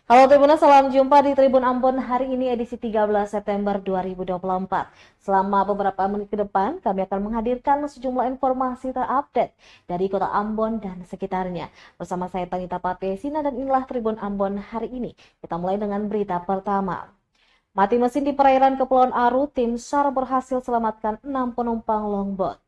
Halo Tribuners, salam jumpa di Tribun Ambon hari ini edisi 13 September 2024. Selama beberapa menit ke depan, kami akan menghadirkan sejumlah informasi terupdate dari kota Ambon dan sekitarnya. Bersama saya Tanita Patesina dan inilah Tribun Ambon hari ini. Kita mulai dengan berita pertama. Mati mesin di perairan Kepulauan Aru, tim SAR berhasil selamatkan 6 penumpang longboat.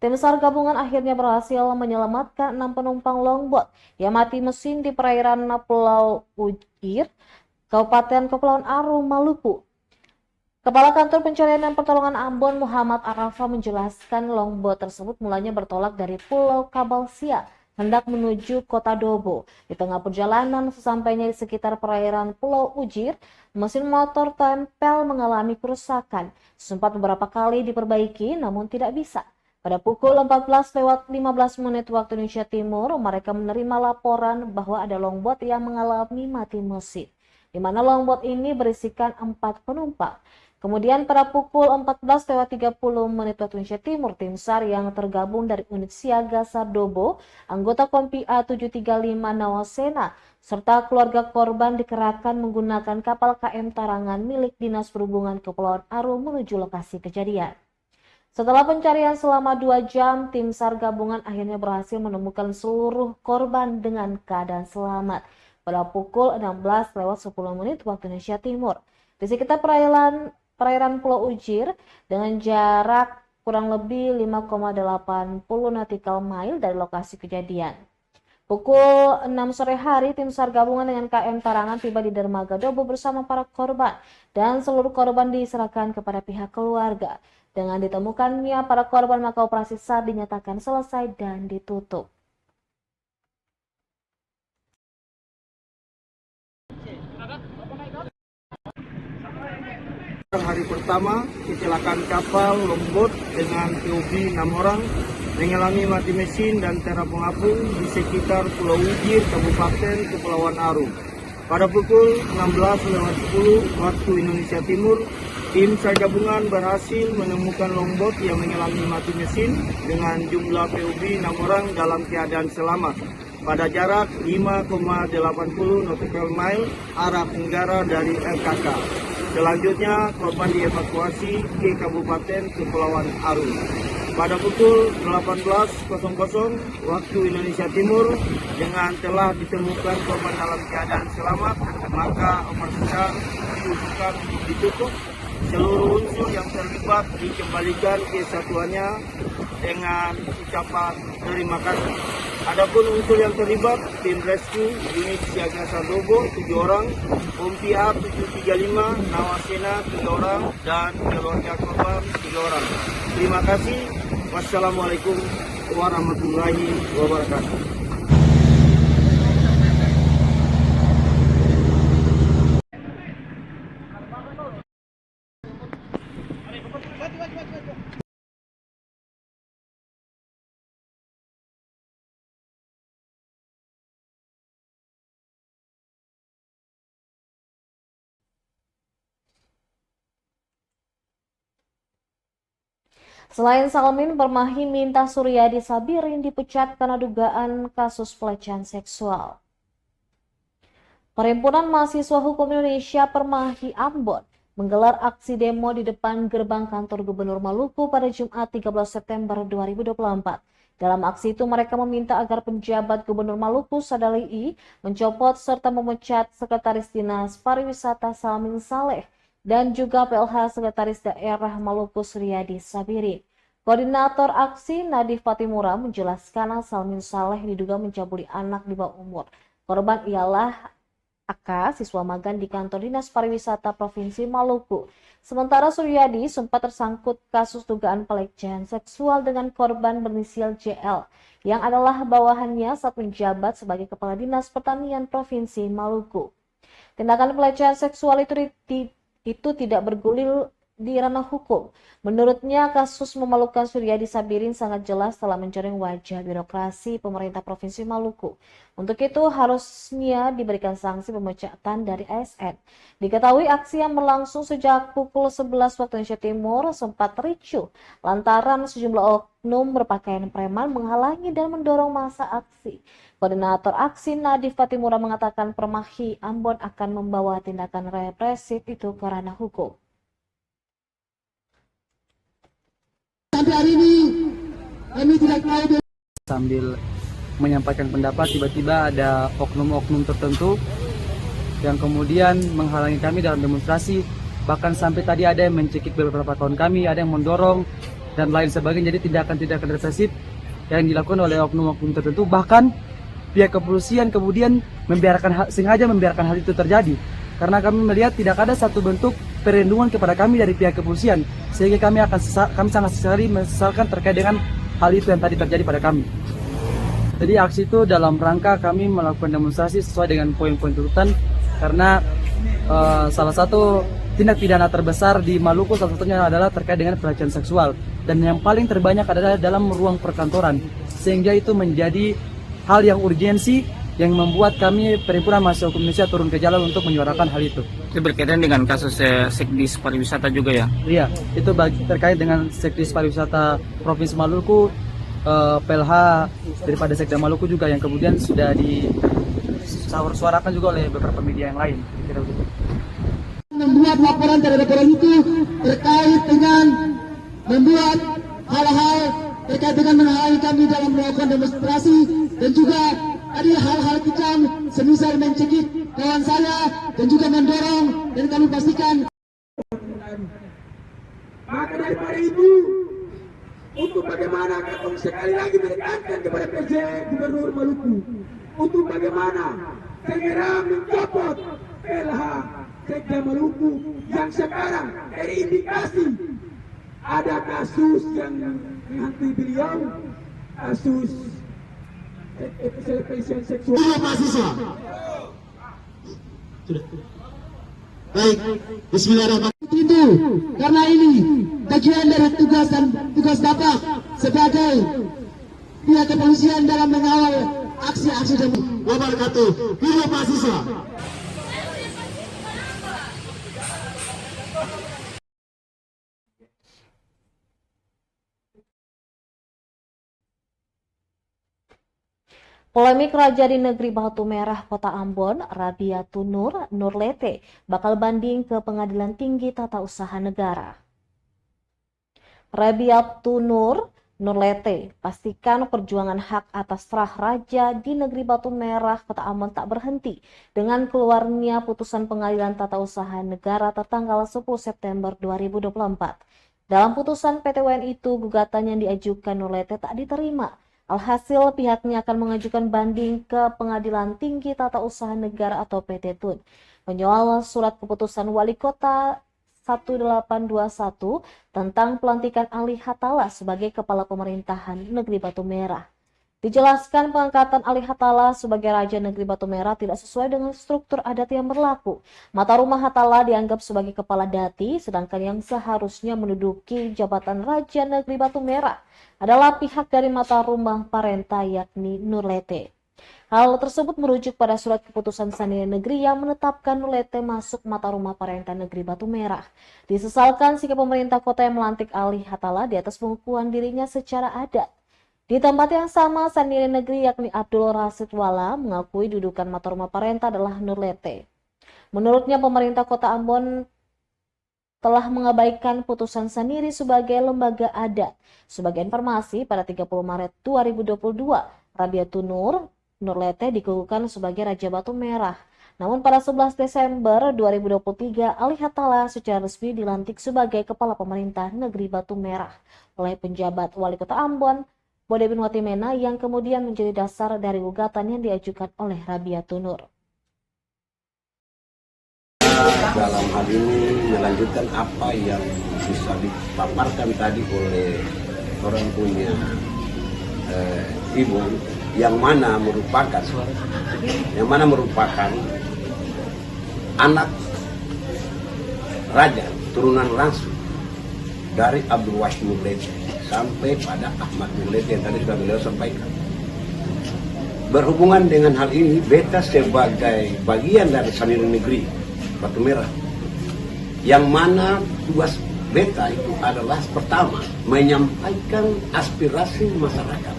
Tim SAR gabungan akhirnya berhasil menyelamatkan 6 penumpang longboat yang mati mesin di perairan Pulau Ujir, Kabupaten Kepulauan Aru, Maluku. Kepala Kantor Pencarian dan Pertolongan Ambon Muhammad Arafa menjelaskan longboat tersebut mulanya bertolak dari Pulau Kabalsia hendak menuju Kota Dobo. Di tengah perjalanan sesampainya di sekitar perairan Pulau Ujir, mesin motor tempel mengalami kerusakan. Sempat beberapa kali diperbaiki namun tidak bisa. Pada pukul 14:15 waktu Indonesia Timur, mereka menerima laporan bahwa ada longboat yang mengalami mati mesin, di mana longboat ini berisikan 4 penumpang. Kemudian pada pukul 14:30 waktu Indonesia Timur, tim SAR yang tergabung dari unit siaga Sardobo, anggota Kompi A735 Nawasena, serta keluarga korban dikerahkan menggunakan kapal KM Tarangan milik Dinas Perhubungan Kepulauan Aru menuju lokasi kejadian. Setelah pencarian selama 2 jam, tim SAR gabungan akhirnya berhasil menemukan seluruh korban dengan keadaan selamat pada pukul 16:10 waktu Indonesia Timur. Di sekitar perairan Pulau Ujir dengan jarak kurang lebih 5,80 nautical mile dari lokasi kejadian. Pukul 6 sore hari, tim SAR gabungan dengan KM Tarangan tiba di dermaga Dobo bersama para korban dan seluruh korban diserahkan kepada pihak keluarga. Dengan ditemukannya para korban, maka operasi SAR dinyatakan selesai dan ditutup. Hari pertama, kecelakaan kapal longboat dengan POB 6 orang mengalami mati mesin dan terapung apung di sekitar Pulau Ujir, Kabupaten Kepulauan Aru. Pada pukul 16:10 waktu Indonesia Timur, tim SAR gabungan berhasil menemukan longboat yang mengalami mati mesin dengan jumlah POB 6 orang dalam keadaan selamat pada jarak 5,80 nautical mile arah tenggara dari LKK. Selanjutnya, korban dievakuasi ke Kabupaten Kepulauan Aru. Pada pukul 18:00 waktu Indonesia Timur, dengan telah ditemukan korban dalam keadaan selamat, maka operasi SAR diusulkan ditutup. Seluruh unsur yang terlibat dikembalikan ke satuannya dengan ucapan terima kasih. Adapun unsur yang terlibat, tim rescue unit siaga Sardobo 7 orang, Kompi A735 Nawasena 3 orang, dan keluarga korban 3 orang. Terima kasih. Wassalamualaikum warahmatullahi wabarakatuh. Selain Salmin, Permai minta Suryadi Sabirin dipecat karena dugaan kasus pelecehan seksual. Perhimpunan Mahasiswa Hukum Indonesia Permai Ambon menggelar aksi demo di depan gerbang kantor Gubernur Maluku pada Jumat 13 September 2024. Dalam aksi itu mereka meminta agar penjabat Gubernur Maluku Sadali mencopot serta memecat Sekretaris Dinas Pariwisata Salmin Saleh dan juga PLH Sekretaris Daerah Maluku Suryadi Sabirin. Koordinator aksi Nadif Fatimura menjelaskan Salmin Saleh diduga mencabuli anak di bawah umur. Korban ialah AK, siswa magang di kantor Dinas Pariwisata Provinsi Maluku. Sementara Suryadi sempat tersangkut kasus dugaan pelecehan seksual dengan korban berinisial JL, yang adalah bawahannya saat menjabat sebagai Kepala Dinas Pertanian Provinsi Maluku. Tindakan pelecehan seksual itu tidak bergulir di ranah hukum. Menurutnya, kasus memalukan Suryadi Sabirin sangat jelas telah mencoreng wajah birokrasi pemerintah Provinsi Maluku. Untuk itu, harusnya diberikan sanksi pemecatan dari ASN. Diketahui aksi yang berlangsung sejak pukul 11 waktu Indonesia Timur sempat ricuh lantaran sejumlah oknum berpakaian preman menghalangi dan mendorong massa aksi. Koordinator aksi Nadif Fatimura mengatakan Permaki Ambon akan membawa tindakan represif itu ke ranah hukum. Sampai hari ini kami tidak tahu. Sambil menyampaikan pendapat, tiba-tiba ada oknum-oknum tertentu yang kemudian menghalangi kami dalam demonstrasi. Bahkan sampai tadi ada yang mencekik beberapa kawan kami, ada yang mendorong dan lain sebagainya. Jadi tindakan-tindakan represif yang dilakukan oleh oknum-oknum tertentu. Bahkan pihak kepolisian kemudian sengaja membiarkan hal itu terjadi. Karena kami melihat tidak ada satu bentuk perlindungan kepada kami dari pihak kepolisian, sehingga kami sangat sekali mesesalkan terkait dengan hal itu yang tadi terjadi pada kami. Jadi aksi itu dalam rangka kami melakukan demonstrasi sesuai dengan poin-poin tuntutan, karena salah satu tindak pidana terbesar di Maluku salah satunya adalah terkait dengan pelecehan seksual, dan yang paling terbanyak adalah dalam ruang perkantoran, sehingga itu menjadi hal yang urgensi yang membuat kami Perhimpunan Mahasiswa Hukum Indonesia turun ke jalan untuk menyuarakan hal itu. Itu berkaitan dengan kasus Sekdis Pariwisata juga ya? Iya, itu terkait dengan Sekdis Pariwisata Provinsi Maluku, PLH daripada Sekda Maluku juga yang kemudian sudah disuarakan juga oleh beberapa media yang lain. Membuat laporan terhadap orang itu terkait dengan membuat hal-hal terkait dengan menghalangi kami dalam melakukan demonstrasi, dan juga ada hal-hal kejam semisal mencekik kawan saya dan juga mendorong, dan kami pastikan. Maka daripada itu, untuk bagaimana kami sekali lagi menekankan kepada PJ Gubernur Maluku untuk bagaimana segera mencopot PLH Sekda Maluku yang sekarang terindikasi ada kasus yang menghantui beliau, kasus pelecehan seksual. Mahasiswa. Baik, Bismillahirrahmanirrahim. Itu karena ini bagian dari tugas dan tugas Bapak sebagai pihak kepolisian dalam mengawal aksi-aksi dan wabarakatuh. Hidup mahasiswa. Polemik Raja di Negeri Batu Merah, Kota Ambon, Rabiatu Nurlete, bakal banding ke Pengadilan Tinggi Tata Usaha Negara. Rabiatu Nurlete, pastikan perjuangan hak atas Rah Raja di Negeri Batu Merah, Kota Ambon tak berhenti dengan keluarnya putusan Pengadilan Tata Usaha Negara tertanggal 10 September 2024. Dalam putusan PT UN itu, gugatan yang diajukan Nurlete tak diterima. Alhasil, pihaknya akan mengajukan banding ke Pengadilan Tinggi Tata Usaha Negara atau PT TUN. Menyoal surat keputusan Wali Kota 1821 tentang pelantikan Ali Hatala sebagai Kepala Pemerintahan Negeri Batu Merah. Dijelaskan pengangkatan Ali Hatala sebagai Raja Negeri Batu Merah tidak sesuai dengan struktur adat yang berlaku. Mata Rumah Hatala dianggap sebagai Kepala Dati, sedangkan yang seharusnya menduduki jabatan Raja Negeri Batu Merah adalah pihak dari Mata Rumah Parenta yakni Nurlete. Hal tersebut merujuk pada surat keputusan Sandiaga Negeri yang menetapkan Nurlete masuk Mata Rumah Parenta Negeri Batu Merah. Disesalkan sikap pemerintah kota yang melantik Ali Hatala di atas pengukuhan dirinya secara adat. Di tempat yang sama, Sandiaga Negeri yakni Abdul Rasid Wala mengakui dudukan Mata Rumah Parenta adalah Nurlete. Menurutnya pemerintah kota Ambon telah mengabaikan putusan Saniri sebagai lembaga adat. Sebagai informasi, pada 30 Maret 2022, Rabiatu Nurlete dikukuhkan sebagai Raja Batu Merah. Namun pada 11 Desember 2023, Ali Hatala secara resmi dilantik sebagai Kepala Pemerintah Negeri Batu Merah oleh penjabat Wali Kota Ambon, Bode bin Watimena, yang kemudian menjadi dasar dari gugatan yang diajukan oleh Rabiatu Nur. Dalam hal ini melanjutkan apa yang bisa dipaparkan tadi oleh orang punya ibu yang mana merupakan anak raja turunan langsung dari Abdul Wahid Nurleti sampai pada Ahmad Nurleti yang tadi sudah beliau sampaikan. Berhubungan dengan hal ini, beta sebagai bagian dari Sanirin Negeri Batu Merah, yang mana tugas beta itu adalah pertama menyampaikan aspirasi masyarakat,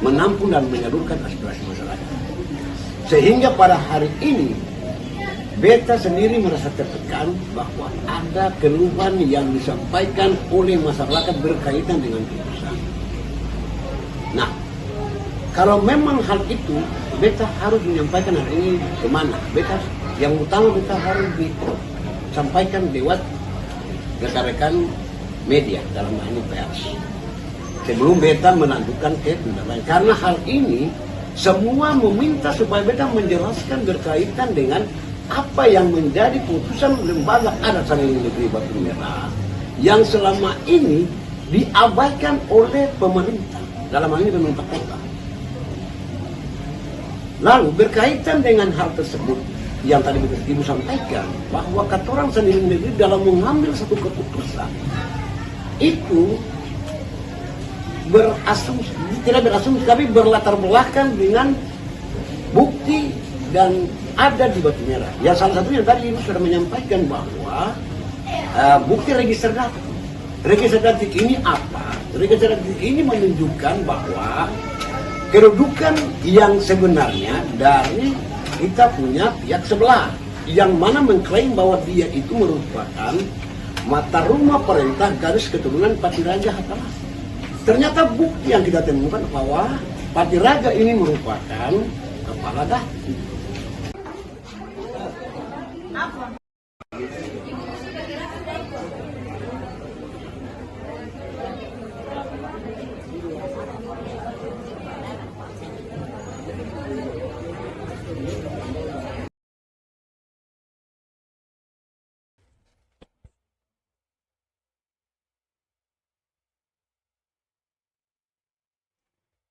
menampung dan menyalurkan aspirasi masyarakat. Sehingga pada hari ini beta sendiri merasa tertekan bahwa ada keluhan yang disampaikan oleh masyarakat berkaitan dengan putusan. Nah, kalau memang hal itu beta harus menyampaikan hal ini kemana? Beta yang utama beta harus disampaikan lewat rekan-rekan media, dalam hal ini pers, sebelum beta melanjutkan ke tindakan. Karena hal ini semua meminta supaya beta menjelaskan berkaitan dengan apa yang menjadi putusan lembaga adat Sanirin Negeri Batu Merah yang selama ini diabaikan oleh pemerintah, dalam hal ini pemerintah kota. Lalu berkaitan dengan hal tersebut yang tadi Ibu sampaikan, bahwa kata orang Sanirin Negeri dalam mengambil satu keputusan itu tidak berasumsi, tapi berlatar belakang dengan bukti dan ada di Batu Merah. Ya salah satunya tadi Ibu sudah menyampaikan bahwa bukti register data. Register data ini apa? Register data ini menunjukkan bahwa kedudukan yang sebenarnya dari kita punya pihak sebelah yang mana mengklaim bahwa dia itu merupakan mata rumah perintah garis keturunan Patiraga Hatamas. Ternyata bukti yang kita temukan bahwa Patiraga ini merupakan kepala datu.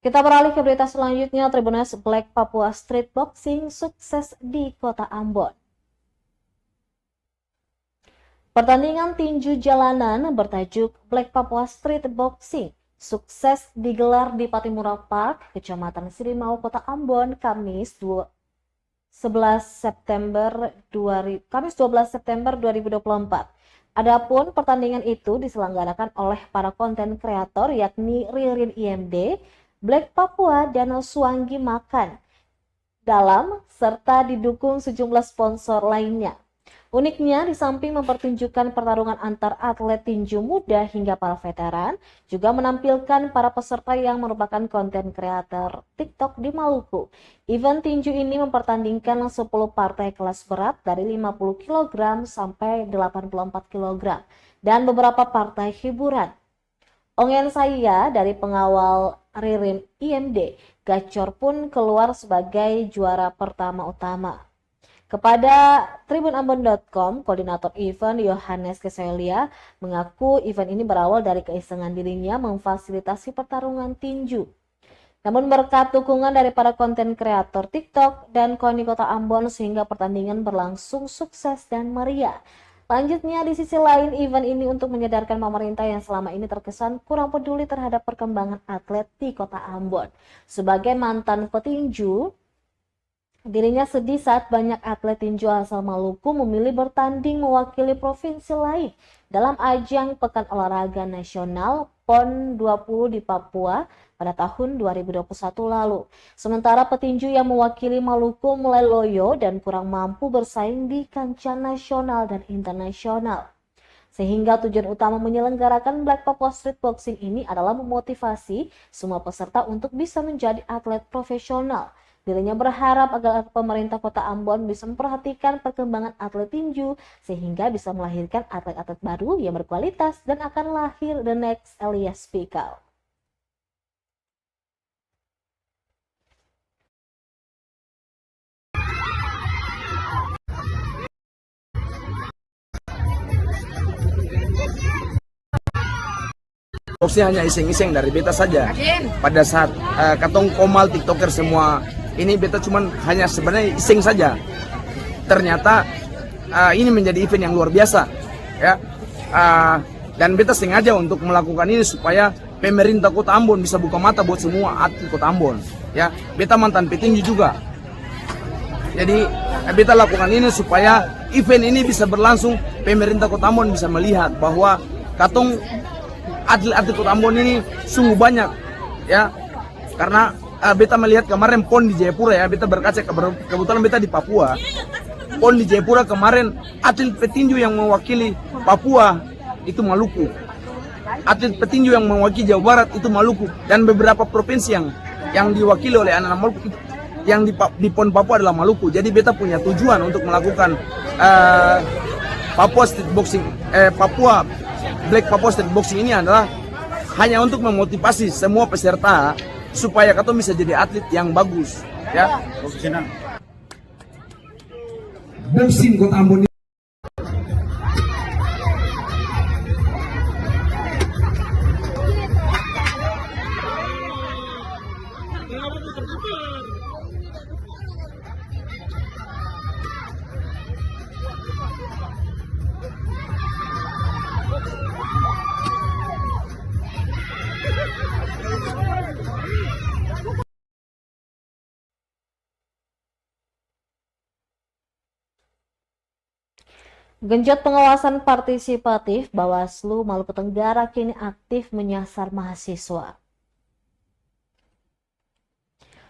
Kita beralih ke berita selanjutnya. Tribuners Black Papua Street Boxing sukses di Kota Ambon. Pertandingan tinju jalanan bertajuk Black Papua Street Boxing sukses digelar di Patimura Park, Kecamatan Sirimau, Kota Ambon, Kamis 12 September 2024. Adapun pertandingan itu diselenggarakan oleh para konten kreator yakni Ririn IMD, Black Papua, dan Suanggi Makan dalam serta didukung sejumlah sponsor lainnya. Uniknya, di samping mempertunjukkan pertarungan antar atlet tinju muda hingga para veteran, juga menampilkan para peserta yang merupakan konten kreator TikTok di Maluku. Event tinju ini mempertandingkan 10 partai kelas berat dari 50 kg sampai 84 kg dan beberapa partai hiburan. Ongen saya dari pengawal Ririn IMD, Gacor pun keluar sebagai juara pertama utama. Kepada tribunambon.com, koordinator event Yohanes Keselia mengaku event ini berawal dari keisengan dirinya memfasilitasi pertarungan tinju. Namun berkat dukungan dari para konten kreator TikTok dan KONI Kota Ambon sehingga pertandingan berlangsung sukses dan meriah. Lanjutnya, di sisi lain, event ini untuk menyadarkan pemerintah yang selama ini terkesan kurang peduli terhadap perkembangan atlet di Kota Ambon. Sebagai mantan petinju, dirinya sedih saat banyak atlet tinju asal Maluku memilih bertanding mewakili provinsi lain dalam ajang Pekan Olahraga Nasional PON 20 di Papua pada tahun 2021 lalu. Sementara petinju yang mewakili Maluku mulai loyo dan kurang mampu bersaing di kancah nasional dan internasional. Sehingga tujuan utama menyelenggarakan Black Papua Street Boxing ini adalah memotivasi semua peserta untuk bisa menjadi atlet profesional. Dirinya berharap agar pemerintah Kota Ambon bisa memperhatikan perkembangan atlet tinju sehingga bisa melahirkan atlet-atlet baru yang berkualitas dan akan lahir the next Elias Pikal. Boxnya hanya iseng-iseng dari beta saja. Pada saat katong komal tiktoker semua ini beta cuman hanya sebenarnya iseng saja. Ternyata ini menjadi event yang luar biasa. Ya, Dan beta sengaja untuk melakukan ini supaya pemerintah Kota Ambon bisa buka mata buat semua atlet Kota Ambon. Ya, beta mantan petinju juga. Jadi beta lakukan ini supaya event ini bisa berlangsung, pemerintah Kota Ambon bisa melihat bahwa katong atlet-atlet Kota Ambon ini sungguh banyak, ya. Karena beta melihat kemarin PON di Jayapura, ya, beta berkaca kebetulan beta di Papua. PON di Jayapura kemarin atlet petinju yang mewakili Papua itu Maluku. Atlet petinju yang mewakili Jawa Barat itu Maluku, dan beberapa provinsi yang diwakili oleh anak-anak Maluku yang di PON Papua adalah Maluku. Jadi beta punya tujuan untuk melakukan Papua Street Boxing, Black Papua Street Boxing ini adalah hanya untuk memotivasi semua peserta supaya katong bisa jadi atlet yang bagus, ya. Profesional. Boxing Kota Ambon. Genjot pengawasan partisipatif, Bawaslu Maluku Tenggara kini aktif menyasar mahasiswa.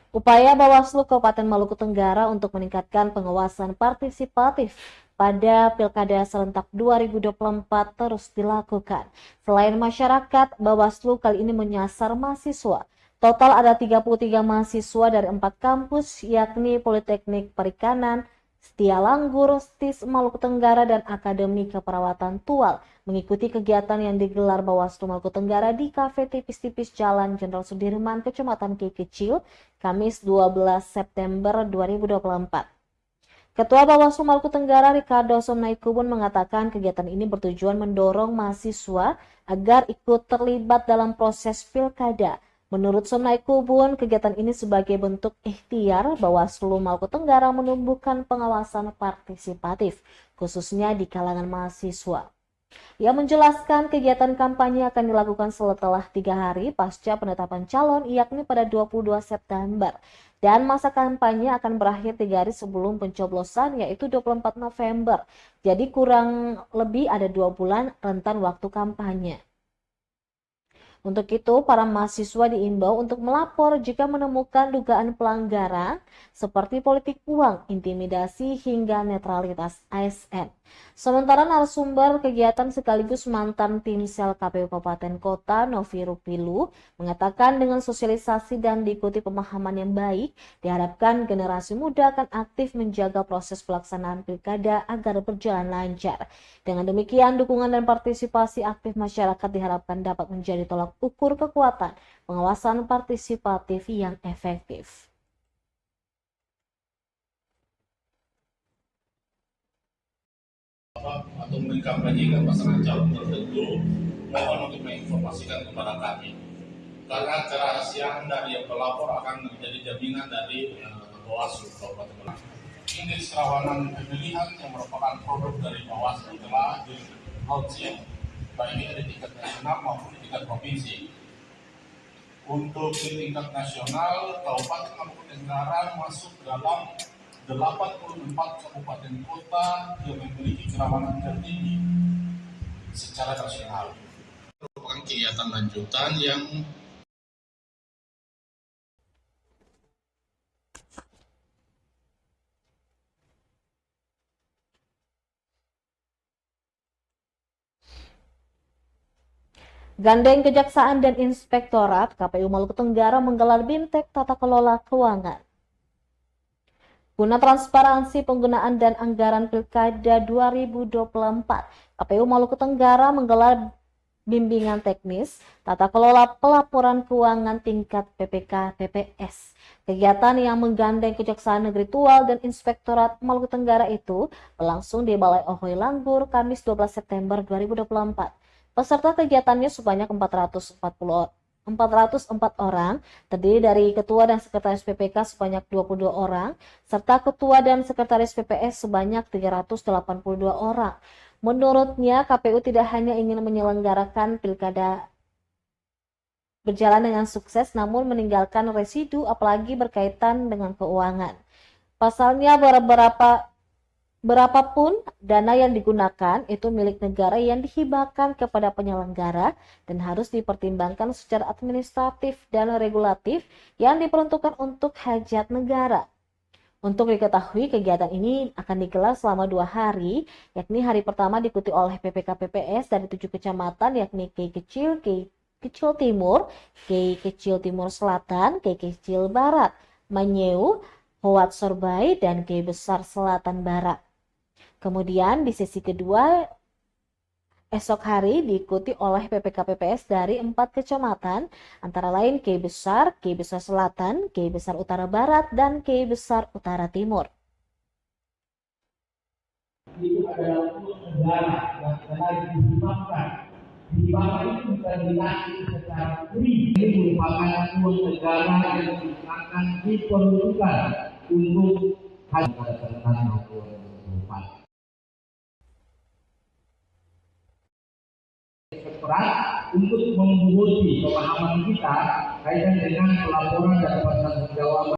Upaya Bawaslu Kabupaten Maluku Tenggara untuk meningkatkan pengawasan partisipatif pada Pilkada serentak 2024 terus dilakukan. Selain masyarakat, Bawaslu kali ini menyasar mahasiswa. Total ada 33 mahasiswa dari 4 kampus, yakni Politeknik Perikanan, Setia Langgur, STIS Maluku Tenggara, dan Akademi Keperawatan Tual mengikuti kegiatan yang digelar Bawaslu Maluku Tenggara di Kafe Tipis-Tipis Jalan Jenderal Sudirman, Kecamatan Ki Kecil, Kamis 12 September 2024. Ketua Bawaslu Maluku Tenggara Ricardo Somnaikubun mengatakan kegiatan ini bertujuan mendorong mahasiswa agar ikut terlibat dalam proses pilkada. Menurut Somnaikubun, kegiatan ini sebagai bentuk ikhtiar Bawaslu Maluku Tenggara menumbuhkan pengawasan partisipatif, khususnya di kalangan mahasiswa. Ia menjelaskan kegiatan kampanye akan dilakukan setelah 3 hari pasca penetapan calon, yakni pada 22 September. Dan masa kampanye akan berakhir 3 hari sebelum pencoblosan, yaitu 24 November. Jadi kurang lebih ada 2 bulan rentan waktu kampanye. Untuk itu, para mahasiswa diimbau untuk melapor jika menemukan dugaan pelanggaran seperti politik uang, intimidasi, hingga netralitas ASN. Sementara narasumber kegiatan sekaligus mantan tim sel KPU Kabupaten Kota, Novi Rupilu, mengatakan dengan sosialisasi dan diikuti pemahaman yang baik, diharapkan generasi muda akan aktif menjaga proses pelaksanaan pilkada agar berjalan lancar. Dengan demikian, dukungan dan partisipasi aktif masyarakat diharapkan dapat menjadi tolak ukur kekuatan pengawasan partisipatif yang efektif. Atau mengkampanyekan pasangan calon tertentu, mohon untuk menginformasikan kepada kami. Karena kerahasiaan dari yang pelapor akan menjadi jaminan dari Bawaslu Kabupaten Maluku. Indeks kerawanan pemilihan yang merupakan produk dari Bawaslu telah di-launching baik di tingkat nasional maupun di tingkat provinsi. Untuk di tingkat nasional, Kabupaten Maluku Tenggara masuk dalam 84 kabupaten kota yang memiliki kerawanan tertinggi secara nasional. Merupakan kegiatan lanjutan yang Gandeng Kejaksaan dan Inspektorat, KPU Maluku Tenggara menggelar Bimtek Tata Kelola Keuangan. Guna transparansi penggunaan dan anggaran Pilkada 2024, KPU Maluku Tenggara menggelar bimbingan teknis tata kelola pelaporan keuangan tingkat PPK TPS. Kegiatan yang menggandeng Kejaksaan Negeri Tual dan Inspektorat Maluku Tenggara itu berlangsung di Balai Ohoy Langgur, Kamis 12 September 2024. Peserta kegiatannya sebanyak 404 orang, terdiri dari Ketua dan Sekretaris PPK sebanyak 22 orang, serta Ketua dan Sekretaris PPS sebanyak 382 orang. Menurutnya, KPU tidak hanya ingin menyelenggarakan pilkada berjalan dengan sukses, namun meninggalkan residu apalagi berkaitan dengan keuangan. Pasalnya, berapapun dana yang digunakan itu milik negara yang dihibahkan kepada penyelenggara dan harus dipertimbangkan secara administratif dan regulatif yang diperuntukkan untuk hajat negara. Untuk diketahui, kegiatan ini akan digelar selama 2 hari, yakni hari pertama diikuti oleh PPK PPS dari 7 kecamatan, yakni Kei Kecil, Kei Kecil Timur, Kei Kecil Timur Selatan, Kei Kecil Barat, Manyeu, Hoat Sorbai, dan Kei Besar Selatan Barat. Kemudian di sesi kedua esok hari diikuti oleh PPK PPS dari 4 kecamatan, antara lain Kei Besar Selatan, Kei Besar Utara Barat, dan Kei Besar Utara Timur. Itu adalah untuk negara yang telah dihibahkan. Hibah itu bukan dinasti secara free. Ini merupakan uang negara yang digunakan diperuntukkan untuk hal pada tahun 2024. Berat untuk membunuhi pemahaman kita kaitan dengan pelaporan dan pertanggungjawaban.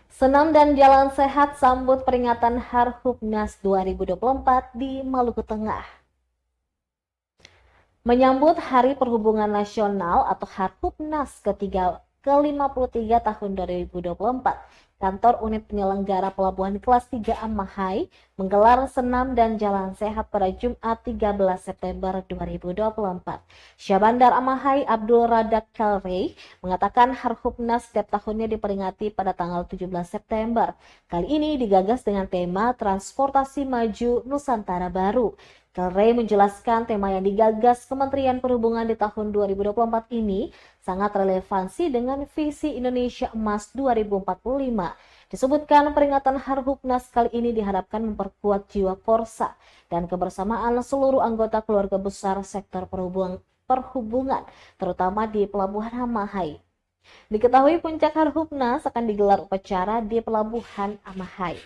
Senam dan Jalan Sehat sambut peringatan Harhubnas 2024 di Maluku Tengah. Menyambut Hari Perhubungan Nasional atau Harhubnas ke-53 tahun 2024, Kantor Unit Penyelenggara Pelabuhan Kelas 3 Amahai menggelar senam dan jalan sehat pada Jumat 13 September 2024. Syahbandar Amahai Abdul Radak Kalrey mengatakan Harhubnas setiap tahunnya diperingati pada tanggal 17 September. Kali ini digagas dengan tema Transportasi Maju Nusantara Baru. Kalrey menjelaskan tema yang digagas Kementerian Perhubungan di tahun 2024 ini sangat relevansi dengan visi Indonesia Emas 2045. Disebutkan peringatan Harhubnas kali ini diharapkan memperkuat jiwa korsa dan kebersamaan seluruh anggota keluarga besar sektor perhubungan, terutama di Pelabuhan Amahai. Diketahui puncak Harhubnas akan digelar upacara di Pelabuhan Amahai.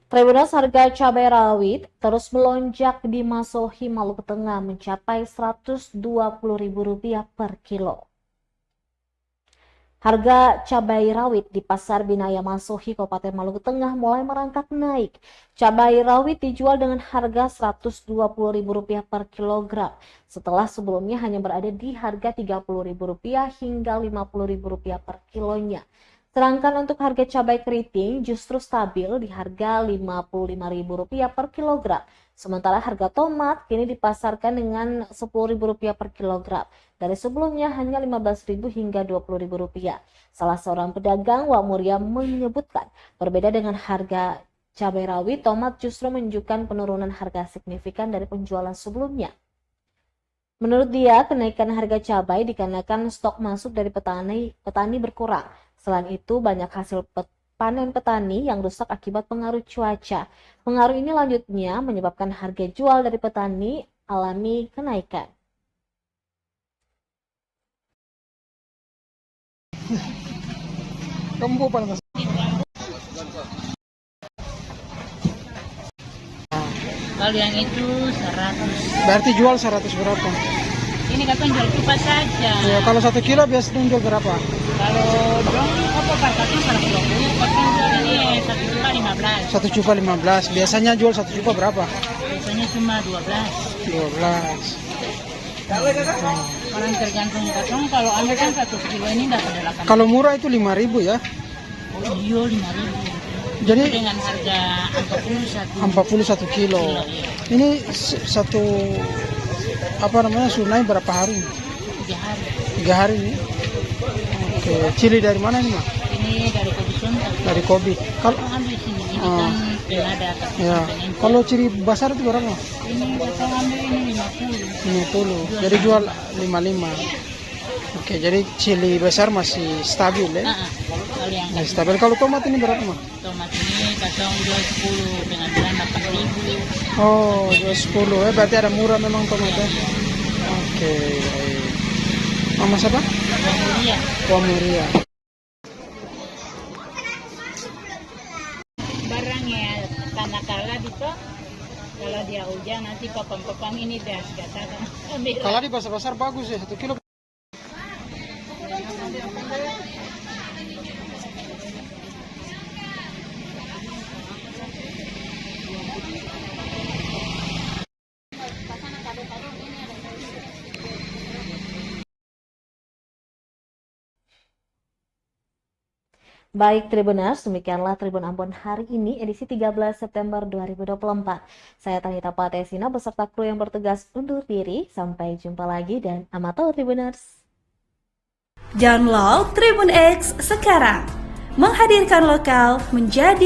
Tribunus harga cabai rawit terus melonjak di Masohi, Maluku Tengah mencapai Rp120.000 per kilo. Harga cabai rawit di Pasar Binaya Masohi, Kabupaten Maluku Tengah mulai merangkak naik. Cabai rawit dijual dengan harga Rp120.000 per kilogram, setelah sebelumnya hanya berada di harga Rp30.000 hingga Rp50.000 per kilonya. Sedangkan untuk harga cabai keriting justru stabil di harga Rp55.000 per kilogram. Sementara harga tomat kini dipasarkan dengan Rp10.000 per kilogram. Dari sebelumnya hanya Rp15.000 hingga Rp20.000. Salah seorang pedagang, Wak Muria, menyebutkan berbeda dengan harga cabai rawit, tomat justru menunjukkan penurunan harga signifikan dari penjualan sebelumnya. Menurut dia, kenaikan harga cabai dikarenakan stok masuk dari petani berkurang. Selain itu, banyak hasil panen petani yang rusak akibat pengaruh cuaca. Pengaruh ini lanjutnya menyebabkan harga jual dari petani alami kenaikan. Kalau yang itu 100. Berarti jual 100 berapa? Ini katanya jual kupas saja. Ya, kalau 1 kilo biasanya jual berapa? Kalau dong kok Pak, tapi kalau 20, pakai ini 1.015.000. 1.015.000. Biasanya jual 1 juta berapa? Biasanya cuma 12. 12. Orang tergantung potong, kalau ambil kan 1 kilo ini dapat 8. Kalau murah itu 5.000 ya. Oh iya 5.000. Jadi Dengan harga 41 kilo. Ini satu apa namanya sunai berapa hari? 3 hari. 3 hari ini. Oke, cili dari mana ini, Mak? Ini dari Kobi Sunter. Dari Kobi. Kalau Ambil sini, ini kan ada tapi ya, kalau ciri besar itu berapa? ini potong ambil ini 50. 50. Jadi jual 55. Oke, jadi cili besar masih stabil ya? Kalau yang Masih stabil. Kalau tomat ini berapa, Mak? tomat ini kadang jual 10, dengan bulan 8.000. Oh, jual 10 ya. Berarti ada murah memang tomatnya. Oke, baik. Mama siapa? Iya. Wamuria. Barangnya tanah kala itu kalau dia hujan nanti papang-papang ini dia katakan. Kalau di pasar-pasar bagus ya, 1 kilo. Baik Tribuners, demikianlah Tribun Ambon hari ini edisi 13 September 2024. Saya Tanita Patesina beserta kru yang bertugas undur diri. Sampai jumpa lagi dan amatau Tribuners. Download Tribun X sekarang. Menghadirkan lokal menjadi